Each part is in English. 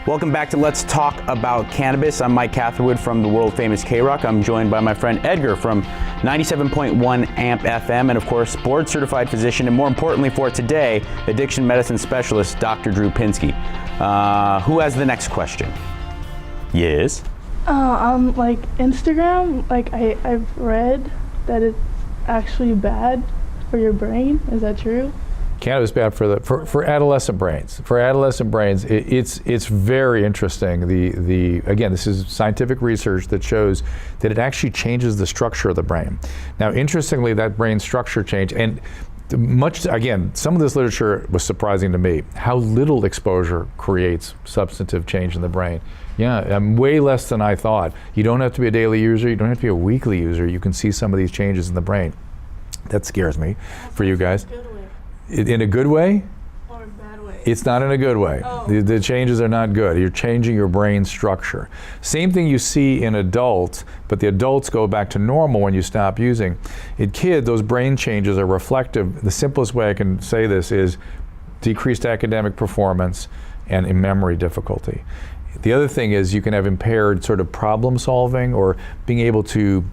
Welcome back to Let's Talk About Cannabis. I'm Mike Catherwood from the world famous KROQ. I'm joined by my friend Edgar from 97.1 AMP FM, and of course, board certified physician, and more importantly for today, addiction medicine specialist, Dr. Drew Pinsky. Who has the next question? Yes. On like Instagram, like I've read that it's actually bad for your brain. Is that true? Cannabis is bad for adolescent brains. For adolescent brains, it's very interesting. Again, this is scientific research that shows that it actually changes the structure of the brain. Now, interestingly, that brain structure change, and again, some of this literature was surprising to me, how little exposure creates substantive change in the brain. Yeah, way less than I thought. You don't have to be a daily user, you don't have to be a weekly user, you can see some of these changes in the brain. That scares me for you guys. In a good way? Or a bad way? It's not in a good way. Oh. The changes are not good. You're changing your brain structure. Same thing you see in adults, but the adults go back to normal when you stop using. In kids, those brain changes are reflective. The simplest way I can say this is decreased academic performance and in memory difficulty. The other thing is you can have impaired sort of problem solving or being able to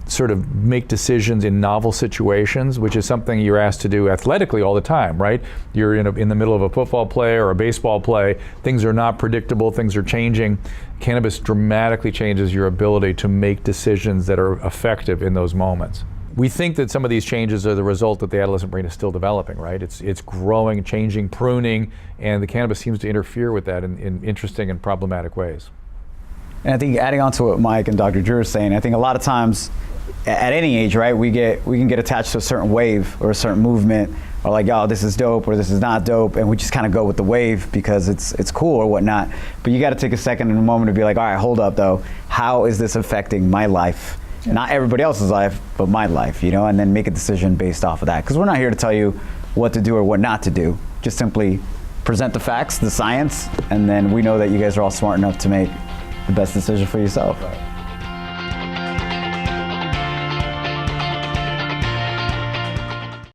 sort of make decisions in novel situations, which is something you're asked to do athletically all the time, right? You're in the middle of a football play or a baseball play. Things are not predictable, things are changing. Cannabis dramatically changes your ability to make decisions that are effective in those moments. We think that some of these changes are the result that the adolescent brain is still developing, right? It's growing, changing, pruning, and the cannabis seems to interfere with that in interesting and problematic ways. And I think adding on to what Mike and Dr. Drew are saying, I think a lot of times at any age, right, we can get attached to a certain wave or a certain movement, or like, oh, this is dope or this is not dope, and we just kind of go with the wave because it's cool or whatnot. But you got to take a second and a moment to be like, all right, hold up though, how is this affecting my life? Yeah. Not everybody else's life, but my life, you know, and then make a decision based off of that. Because we're not here to tell you what to do or what not to do, just simply present the facts, the science, and then we know that you guys are all smart enough to make the best decision for yourself. Right.